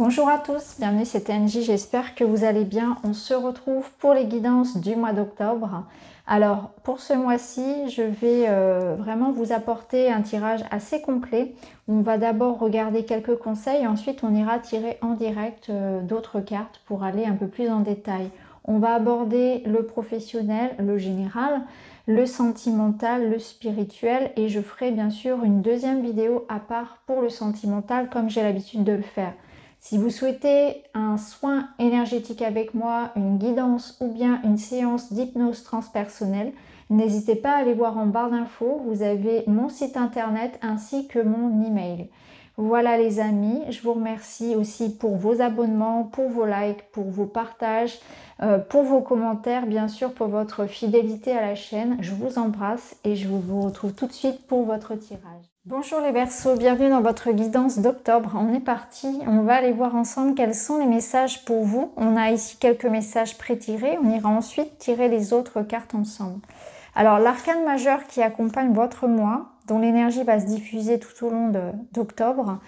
Bonjour à tous, bienvenue c'est TNJ, j'espère que vous allez bien. On se retrouve pour les guidances du mois d'octobre. Alors pour ce mois-ci, je vais vraiment vous apporter un tirage assez complet. On va d'abord regarder quelques conseils, ensuite on ira tirer en direct d'autres cartes pour aller un peu plus en détail. On va aborder le professionnel, le général, le sentimental, le spirituel et je ferai bien sûr une deuxième vidéo à part pour le sentimental comme j'ai l'habitude de le faire. Si vous souhaitez un soin énergétique avec moi, une guidance ou bien une séance d'hypnose transpersonnelle, n'hésitez pas à aller voir en barre d'infos, vous avez mon site internet ainsi que mon email. Voilà les amis, je vous remercie aussi pour vos abonnements, pour vos likes, pour vos partages, pour vos commentaires, bien sûr pour votre fidélité à la chaîne. Je vous embrasse et je vous retrouve tout de suite pour votre tirage. Bonjour les Verseaux, bienvenue dans votre guidance d'octobre. On est parti, on va aller voir ensemble quels sont les messages pour vous. On a ici quelques messages pré-tirés, on ira ensuite tirer les autres cartes ensemble. Alors l'arcane majeur qui accompagne votre mois, dont l'énergie va se diffuser tout au long d'octobre,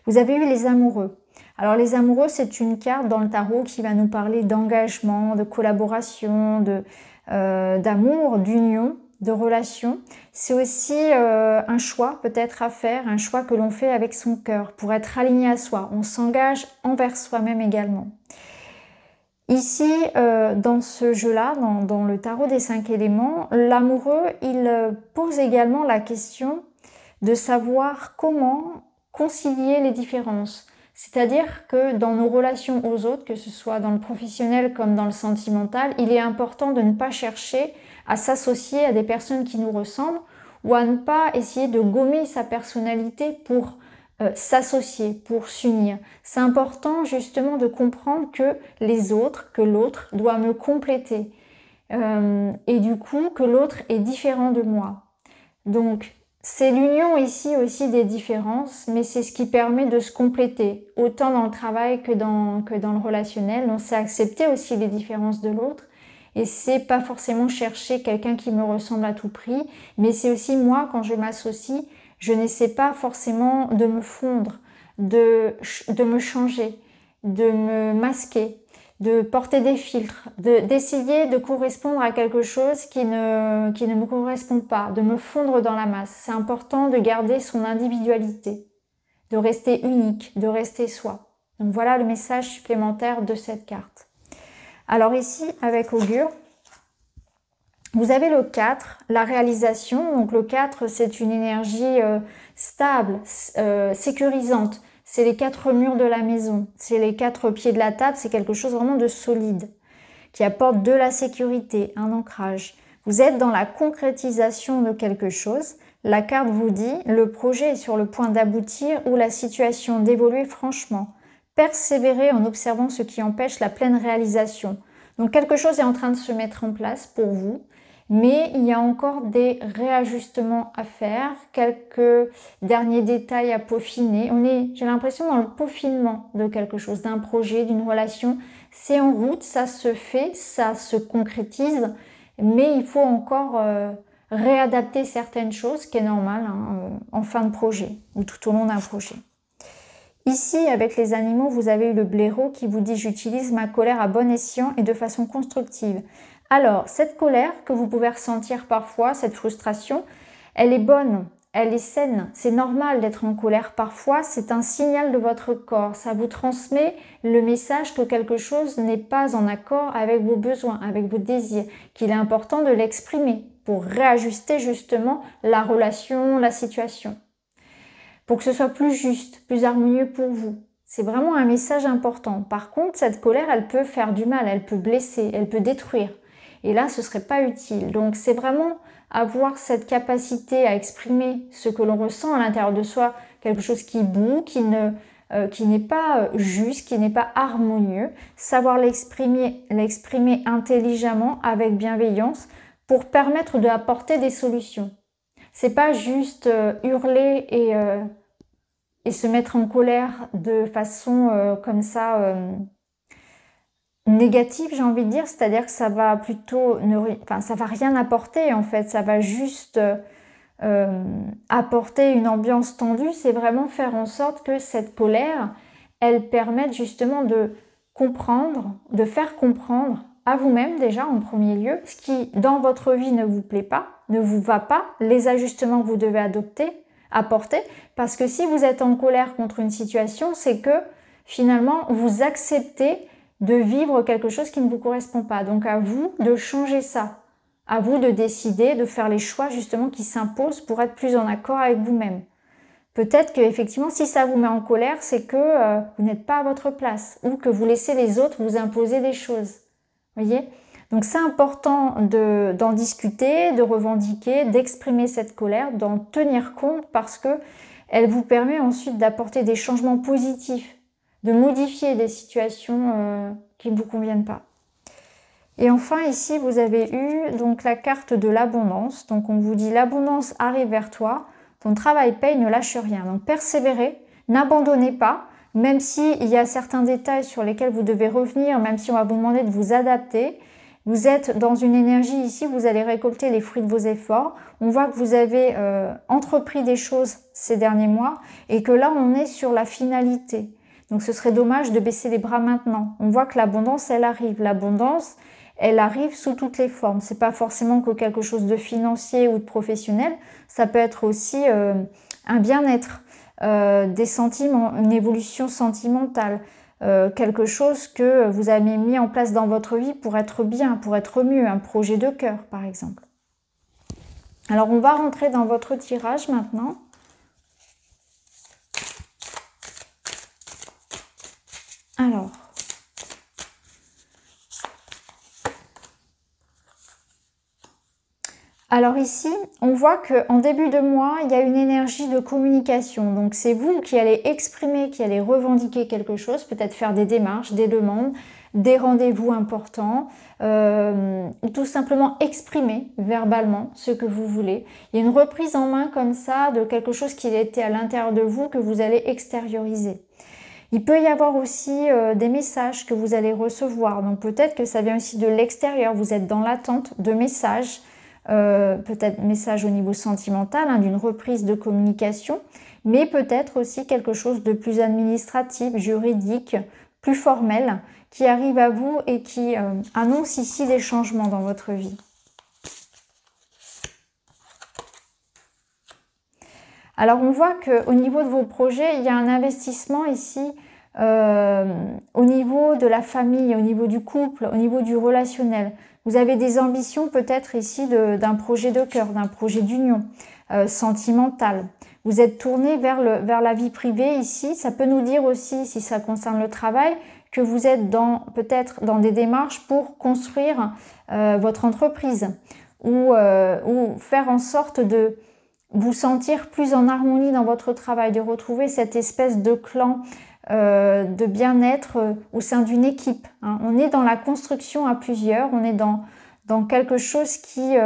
vous avez eu les amoureux. Alors les amoureux, c'est une carte dans le tarot qui va nous parler d'engagement, de collaboration, d'amour, d'union, de relation. C'est aussi un choix peut-être à faire, un choix que l'on fait avec son cœur pour être aligné à soi. On s'engage envers soi-même également. Ici, dans ce jeu-là, dans le tarot des 5 éléments, l'amoureux, il pose également la question de savoir comment concilier les différences. C'est-à-dire que dans nos relations aux autres, que ce soit dans le professionnel comme dans le sentimental, il est important de ne pas chercher à s'associer à des personnes qui nous ressemblent ou à ne pas essayer de gommer sa personnalité pour s'associer, pour s'unir. C'est important justement de comprendre que les autres, que l'autre doit me compléter et du coup que l'autre est différent de moi. Donc c'est l'union ici aussi des différences, mais c'est ce qui permet de se compléter, autant dans le travail que dans le relationnel. On sait accepter aussi les différences de l'autre, et c'est pas forcément chercher quelqu'un qui me ressemble à tout prix, mais c'est aussi moi, quand je m'associe, je n'essaie pas forcément de me fondre, de me changer, de me masquer, de porter des filtres, d'essayer de correspondre à quelque chose qui ne me correspond pas, de me fondre dans la masse. C'est important de garder son individualité, de rester unique, de rester soi. Donc voilà le message supplémentaire de cette carte. Alors ici, avec Augure, vous avez le 4, la réalisation. Donc le 4, c'est une énergie stable, sécurisante. C'est les 4 murs de la maison, c'est les 4 pieds de la table, c'est quelque chose vraiment de solide, qui apporte de la sécurité, un ancrage. Vous êtes dans la concrétisation de quelque chose. La carte vous dit, le projet est sur le point d'aboutir ou la situation d'évoluer franchement. Persévérez en observant ce qui empêche la pleine réalisation. Donc quelque chose est en train de se mettre en place pour vous. Mais il y a encore des réajustements à faire, quelques derniers détails à peaufiner. On est, j'ai l'impression, dans le peaufinement de quelque chose, d'un projet, d'une relation. C'est en route, ça se fait, ça se concrétise, mais il faut encore réadapter certaines choses, ce qui est normal en fin de projet ou tout au long d'un projet. Ici, avec les animaux, vous avez eu le blaireau qui vous dit « J'utilise ma colère à bon escient et de façon constructive ». Alors, cette colère que vous pouvez ressentir parfois, cette frustration, elle est bonne, elle est saine. C'est normal d'être en colère parfois, c'est un signal de votre corps. Ça vous transmet le message que quelque chose n'est pas en accord avec vos besoins, avec vos désirs, qu'il est important de l'exprimer pour réajuster justement la relation, la situation. Pour que ce soit plus juste, plus harmonieux pour vous. C'est vraiment un message important. Par contre, cette colère, elle peut faire du mal, elle peut blesser, elle peut détruire. Et là, ce ne serait pas utile. Donc, c'est vraiment avoir cette capacité à exprimer ce que l'on ressent à l'intérieur de soi, quelque chose qui boue, qui n'est pas juste, qui n'est pas harmonieux. Savoir l'exprimer intelligemment, avec bienveillance, pour permettre d'apporter des solutions. C'est pas juste hurler et se mettre en colère de façon comme ça négative, j'ai envie de dire, c'est-à-dire que ça va plutôt ça va rien apporter en fait, ça va juste apporter une ambiance tendue. C'est vraiment faire en sorte que cette colère, elles permettent justement de comprendre, de faire comprendre à vous-même déjà en premier lieu ce qui dans votre vie ne vous plaît pas, ne vous va pas, les ajustements que vous devez apporter, parce que si vous êtes en colère contre une situation, c'est que finalement vous acceptez de vivre quelque chose qui ne vous correspond pas. Donc à vous de changer ça, à vous de décider, de faire les choix justement qui s'imposent pour être plus en accord avec vous-même. Peut-être que effectivement, si ça vous met en colère, c'est que vous n'êtes pas à votre place ou que vous laissez les autres vous imposer des choses. Voyez ? Donc c'est important d'en discuter, de revendiquer, d'exprimer cette colère, d'en tenir compte parce que elle vous permet ensuite d'apporter des changements positifs, de modifier des situations qui ne vous conviennent pas. Et enfin ici vous avez eu donc la carte de l'abondance. Donc on vous dit l'abondance arrive vers toi. Ton travail paye, ne lâche rien. Donc persévérez, n'abandonnez pas, même s'il y a certains détails sur lesquels vous devez revenir, même si on va vous demander de vous adapter. Vous êtes dans une énergie ici, vous allez récolter les fruits de vos efforts. On voit que vous avez entrepris des choses ces derniers mois et que là on est sur la finalité. Donc ce serait dommage de baisser les bras maintenant. On voit que l'abondance, elle arrive. L'abondance, elle arrive sous toutes les formes. C'est pas forcément que quelque chose de financier ou de professionnel. Ça peut être aussi un bien-être, des sentiments, une évolution sentimentale, quelque chose que vous avez mis en place dans votre vie pour être bien, pour être mieux, un projet de cœur par exemple. Alors on va rentrer dans votre tirage maintenant. Alors ici, on voit qu'en début de mois, il y a une énergie de communication. Donc c'est vous qui allez exprimer, qui allez revendiquer quelque chose, peut-être faire des démarches, des demandes, des rendez-vous importants, ou tout simplement exprimer verbalement ce que vous voulez. Il y a une reprise en main comme ça de quelque chose qui était à l'intérieur de vous que vous allez extérioriser. Il peut y avoir aussi des messages que vous allez recevoir. Donc peut-être que ça vient aussi de l'extérieur. Vous êtes dans l'attente de messages. Peut-être message au niveau sentimental, hein, d'une reprise de communication, mais peut-être aussi quelque chose de plus administratif, juridique, plus formel, qui arrive à vous et qui annonce ici des changements dans votre vie. Alors on voit qu'au niveau de vos projets, il y a un investissement ici au niveau de la famille, au niveau du couple, au niveau du relationnel. Vous avez des ambitions peut-être ici d'un projet de cœur, d'un projet d'union sentimental. Vous êtes tourné vers la vie privée ici. Ça peut nous dire aussi, si ça concerne le travail, que vous êtes peut-être dans des démarches pour construire votre entreprise ou faire en sorte de vous sentir plus en harmonie dans votre travail, de retrouver cette espèce de clan de bien-être au sein d'une équipe. Hein. On est dans la construction à plusieurs, on est dans quelque chose qui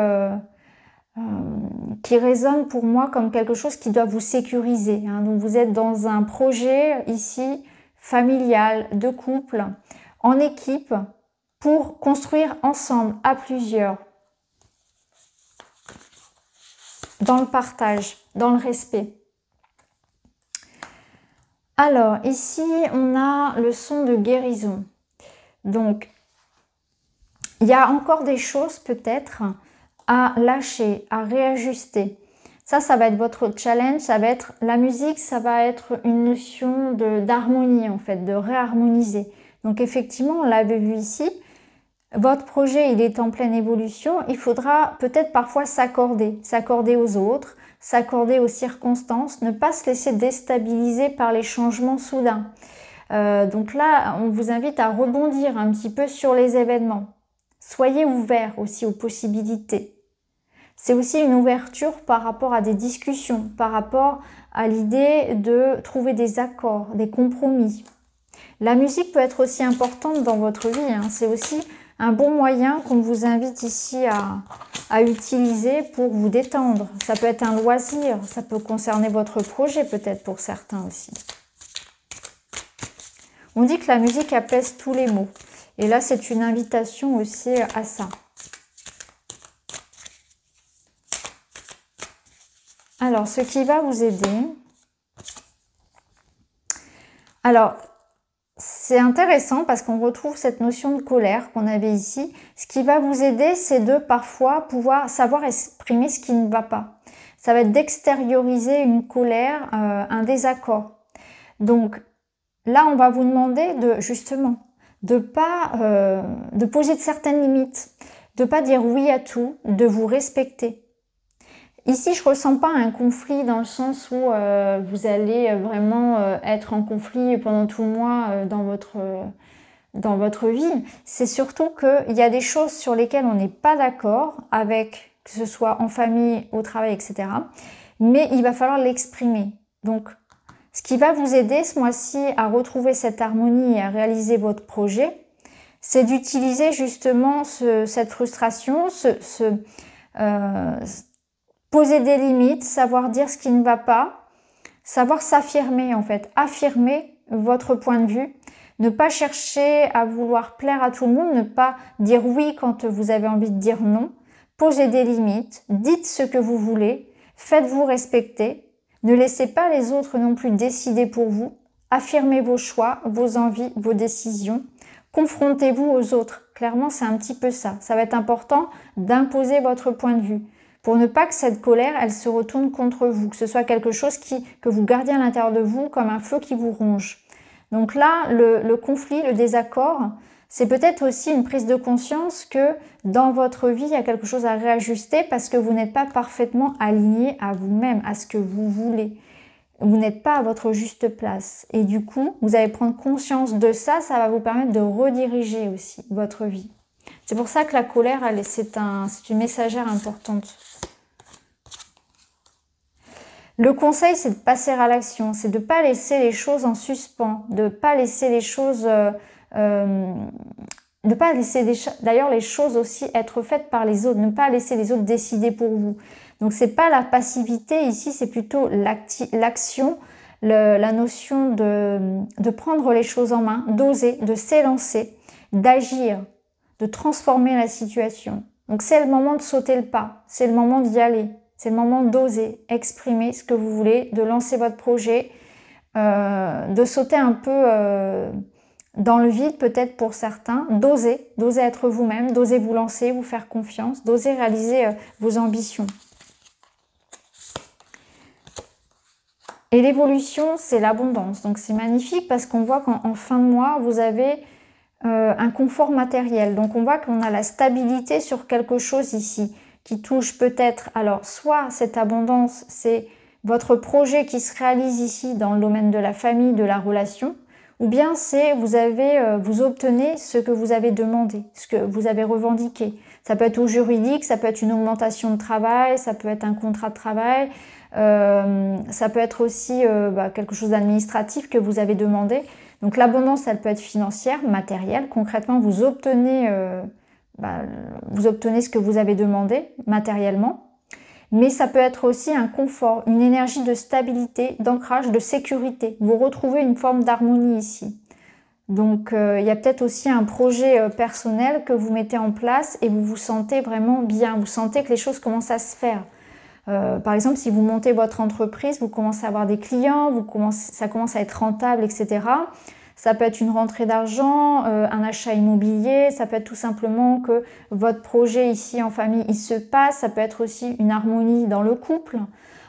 résonne pour moi comme quelque chose qui doit vous sécuriser. Hein. Donc vous êtes dans un projet ici familial, de couple, en équipe, pour construire ensemble, à plusieurs, dans le partage, dans le respect. Alors, ici, on a le son de guérison. Donc, il y a encore des choses peut-être à lâcher, à réajuster. Ça va être votre challenge, ça va être la musique, ça va être une notion d'harmonie en fait, de réharmoniser. Donc effectivement, on l'avait vu ici, votre projet, il est en pleine évolution, il faudra peut-être parfois s'accorder aux autres, s'accorder aux circonstances, ne pas se laisser déstabiliser par les changements soudains. Donc là, on vous invite à rebondir un petit peu sur les événements. Soyez ouverts aussi aux possibilités. C'est aussi une ouverture par rapport à des discussions, par rapport à l'idée de trouver des accords, des compromis. La musique peut être aussi importante dans votre vie, hein. C'est aussi un bon moyen qu'on vous invite ici à utiliser pour vous détendre. Ça peut être un loisir, ça peut concerner votre projet peut-être pour certains aussi. On dit que la musique apaise tous les maux. Et là, c'est une invitation aussi à ça. Alors, ce qui va vous aider. Alors, c'est intéressant parce qu'on retrouve cette notion de colère qu'on avait ici. Ce qui va vous aider, c'est de parfois pouvoir savoir exprimer ce qui ne va pas. Ça va être d'extérioriser une colère, un désaccord. Donc là, on va vous demander de justement de poser de certaines limites, de pas dire oui à tout, de vous respecter. Ici, je ressens pas un conflit dans le sens où vous allez vraiment être en conflit pendant tout le mois dans votre vie. C'est surtout qu'il y a des choses sur lesquelles on n'est pas d'accord avec, que ce soit en famille, au travail, etc. Mais il va falloir l'exprimer. Donc, ce qui va vous aider ce mois-ci à retrouver cette harmonie et à réaliser votre projet, c'est d'utiliser justement cette frustration, poser des limites, savoir dire ce qui ne va pas, savoir s'affirmer en fait, affirmer votre point de vue, ne pas chercher à vouloir plaire à tout le monde, ne pas dire oui quand vous avez envie de dire non, posez des limites, dites ce que vous voulez, faites-vous respecter, ne laissez pas les autres non plus décider pour vous, affirmez vos choix, vos envies, vos décisions, confrontez-vous aux autres. Clairement, c'est un petit peu ça. Ça va être important d'imposer votre point de vue, pour ne pas que cette colère, elle se retourne contre vous, que ce soit quelque chose que vous gardiez à l'intérieur de vous comme un flot qui vous ronge. Donc là, le conflit, le désaccord, c'est peut-être aussi une prise de conscience que dans votre vie, il y a quelque chose à réajuster parce que vous n'êtes pas parfaitement aligné à vous-même, à ce que vous voulez. Vous n'êtes pas à votre juste place. Et du coup, vous allez prendre conscience de ça, ça va vous permettre de rediriger aussi votre vie. C'est pour ça que la colère, c'est une messagère importante. Le conseil, c'est de passer à l'action, c'est de ne pas laisser les choses en suspens, de ne pas laisser les choses, de pas laisser d'ailleurs les choses aussi être faites par les autres, ne pas laisser les autres décider pour vous. Donc c'est pas la passivité ici, c'est plutôt l'action, la notion de prendre les choses en main, d'oser, de s'élancer, d'agir, de transformer la situation. Donc c'est le moment de sauter le pas, c'est le moment d'y aller. C'est le moment d'oser exprimer ce que vous voulez, de lancer votre projet, de sauter un peu dans le vide peut-être pour certains, d'oser être vous-même, d'oser vous lancer, vous faire confiance, d'oser réaliser vos ambitions. Et l'évolution, c'est l'abondance. Donc c'est magnifique parce qu'on voit qu'en fin de mois, vous avez un confort matériel. Donc on voit qu'on a la stabilité sur quelque chose ici, qui touche peut-être, alors soit cette abondance, c'est votre projet qui se réalise ici dans le domaine de la famille, de la relation, ou bien c'est vous obtenez ce que vous avez demandé, ce que vous avez revendiqué. Ça peut être au juridique, ça peut être une augmentation de travail, ça peut être un contrat de travail, ça peut être aussi quelque chose d'administratif que vous avez demandé. Donc l'abondance, elle peut être financière, matérielle. Concrètement, vous obtenez ce que vous avez demandé matériellement, mais ça peut être aussi un confort, une énergie de stabilité, d'ancrage, de sécurité. Vous retrouvez une forme d'harmonie ici. Donc il y a peut-être aussi un projet personnel que vous mettez en place et vous vous sentez vraiment bien, vous sentez que les choses commencent à se faire. Par exemple, si vous montez votre entreprise, vous commencez à avoir des clients, ça commence à être rentable, etc. Ça peut être une rentrée d'argent, un achat immobilier, ça peut être tout simplement que votre projet ici en famille, il se passe, ça peut être aussi une harmonie dans le couple.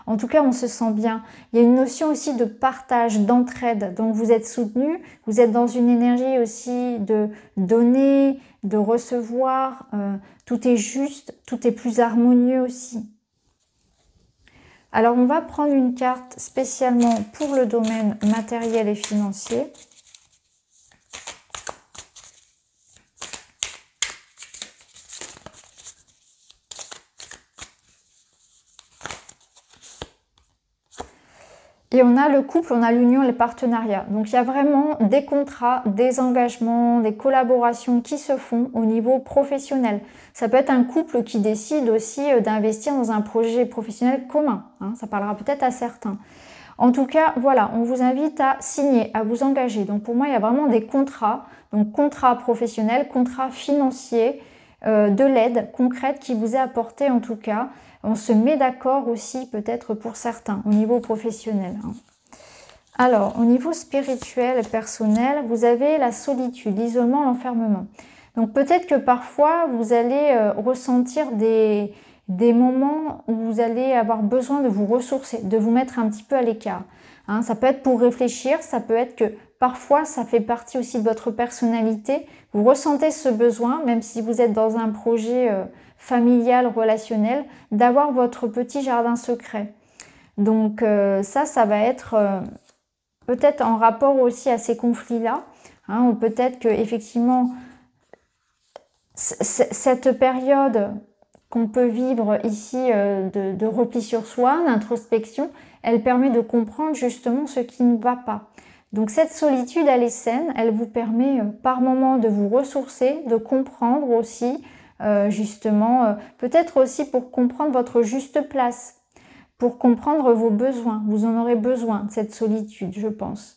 En tout cas, on se sent bien. Il y a une notion aussi de partage, d'entraide. Donc vous êtes soutenu, vous êtes dans une énergie aussi de donner, de recevoir. Tout est juste, tout est plus harmonieux aussi. Alors on va prendre une carte spécialement pour le domaine matériel et financier. Et on a le couple, on a l'union, les partenariats. Donc il y a vraiment des contrats, des engagements, des collaborations qui se font au niveau professionnel. Ça peut être un couple qui décide aussi d'investir dans un projet professionnel commun. Ça parlera peut-être à certains. En tout cas, voilà, on vous invite à signer, à vous engager. Donc pour moi, il y a vraiment des contrats. Donc contrat professionnel, contrat financier, de l'aide concrète qui vous est apportée en tout cas. On se met d'accord aussi peut-être pour certains au niveau professionnel. Alors, au niveau spirituel et personnel, vous avez la solitude, l'isolement, l'enfermement. Donc peut-être que parfois, vous allez ressentir des moments où vous allez avoir besoin de vous ressourcer, de vous mettre un petit peu à l'écart. Hein, ça peut être pour réfléchir, ça peut être que parfois, ça fait partie aussi de votre personnalité. Vous ressentez ce besoin, même si vous êtes dans un projet familial, relationnel, d'avoir votre petit jardin secret. Donc ça va être peut-être en rapport aussi à ces conflits-là, hein, ou peut-être que effectivement cette période qu'on peut vivre ici de repli sur soi, d'introspection, elle permet de comprendre justement ce qui ne va pas. Donc cette solitude, elle est saine, elle vous permet par moments de vous ressourcer, de comprendre aussi, justement, peut-être aussi pour comprendre votre juste place, pour comprendre vos besoins. Vous en aurez besoin de cette solitude, je pense.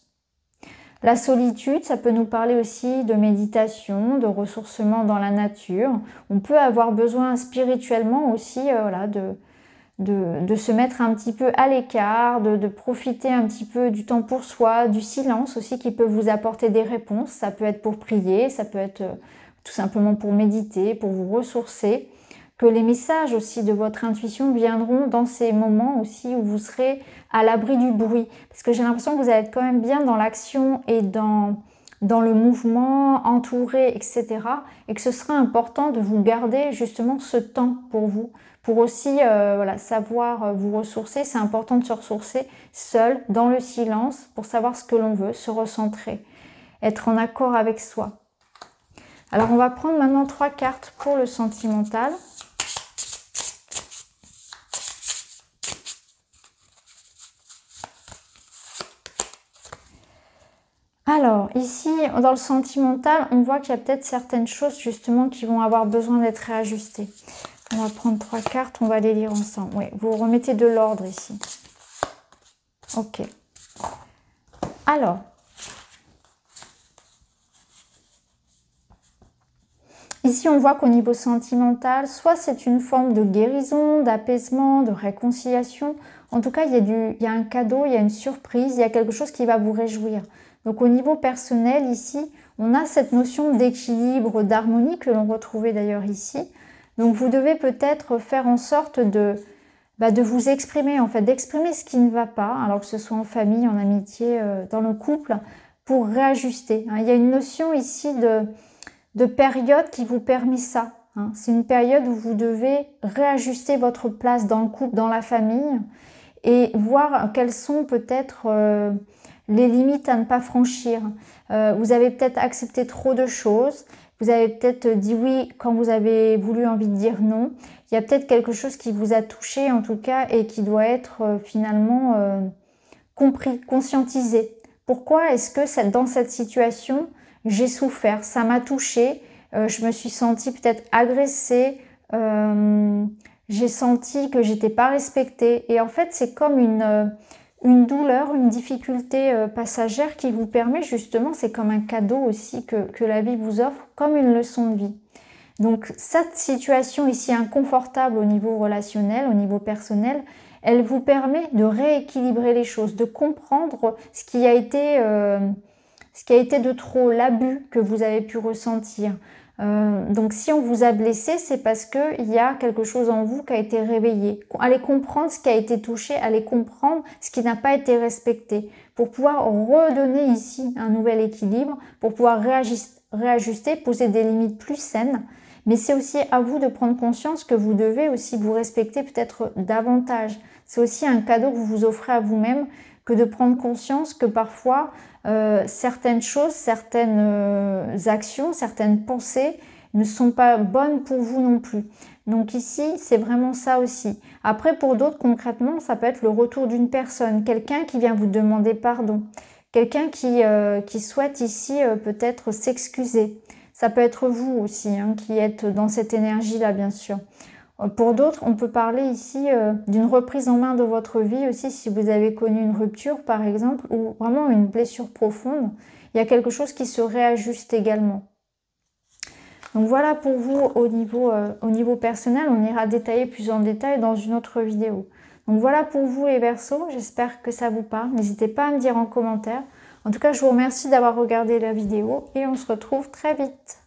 La solitude, ça peut nous parler aussi de méditation, de ressourcement dans la nature. On peut avoir besoin spirituellement aussi voilà, de se mettre un petit peu à l'écart, de profiter un petit peu du temps pour soi, du silence aussi qui peut vous apporter des réponses. Ça peut être pour prier, ça peut être tout simplement pour méditer, pour vous ressourcer. Que les messages aussi de votre intuition viendront dans ces moments aussi où vous serez à l'abri du bruit. Parce que j'ai l'impression que vous allez être quand même bien dans l'action et dans le mouvement, entouré, etc. Et que ce sera important de vous garder justement ce temps pour vous. Pour aussi voilà, savoir vous ressourcer. C'est important de se ressourcer seul, dans le silence, pour savoir ce que l'on veut, se recentrer, être en accord avec soi. Alors on va prendre maintenant 3 cartes pour le sentimental. Alors, ici, dans le sentimental, on voit qu'il y a peut-être certaines choses, justement, qui vont avoir besoin d'être réajustées. On va prendre 3 cartes, on va les lire ensemble. Oui, vous remettez de l'ordre ici. Ok. Alors, ici, on voit qu'au niveau sentimental, soit c'est une forme de guérison, d'apaisement, de réconciliation. En tout cas, il y a un cadeau, il y a une surprise, il y a quelque chose qui va vous réjouir. Donc au niveau personnel, ici, on a cette notion d'équilibre, d'harmonie que l'on retrouvait d'ailleurs ici. Donc vous devez peut-être faire en sorte de vous exprimer, en fait, d'exprimer ce qui ne va pas, alors que ce soit en famille, en amitié, dans le couple, pour réajuster. Il y a une notion ici de période qui vous permet ça. C'est une période où vous devez réajuster votre place dans le couple, dans la famille, et voir quelles sont peut-être les limites à ne pas franchir. Vous avez peut-être accepté trop de choses, vous avez peut-être dit oui quand vous avez envie de dire non. Il y a peut-être quelque chose qui vous a touché en tout cas et qui doit être finalement compris, conscientisé. Pourquoi est-ce que dans cette situation, j'ai souffert, ça m'a touché, je me suis sentie peut-être agressée, j'ai senti que j'étais pas respectée. Et en fait, c'est comme une douleur, une difficulté passagère qui vous permet justement, c'est comme un cadeau aussi que la vie vous offre, comme une leçon de vie. Donc cette situation ici inconfortable au niveau relationnel, au niveau personnel, elle vous permet de rééquilibrer les choses, de comprendre ce qui a été de trop, l'abus que vous avez pu ressentir. Donc si on vous a blessé, c'est parce qu'il y a quelque chose en vous qui a été réveillé. Allez comprendre ce qui a été touché, allez comprendre ce qui n'a pas été respecté, pour pouvoir redonner ici un nouvel équilibre, pour pouvoir réajuster, poser des limites plus saines. Mais c'est aussi à vous de prendre conscience que vous devez aussi vous respecter peut-être davantage. C'est aussi un cadeau que vous vous offrez à vous-même, que de prendre conscience que parfois certaines choses, certaines actions, certaines pensées ne sont pas bonnes pour vous non plus. Donc ici, c'est vraiment ça aussi. Après, pour d'autres, concrètement, ça peut être le retour d'une personne, quelqu'un qui vient vous demander pardon, quelqu'un qui souhaite ici peut-être s'excuser. Ça peut être vous aussi, qui êtes dans cette énergie-là, bien sûr. Pour d'autres, on peut parler ici d'une reprise en main de votre vie aussi, si vous avez connu une rupture par exemple, ou vraiment une blessure profonde, il y a quelque chose qui se réajuste également. Donc voilà pour vous au niveau personnel, on ira détailler plus en détail dans une autre vidéo. Donc voilà pour vous les Verseaux, j'espère que ça vous parle. N'hésitez pas à me dire en commentaire. En tout cas, je vous remercie d'avoir regardé la vidéo et on se retrouve très vite.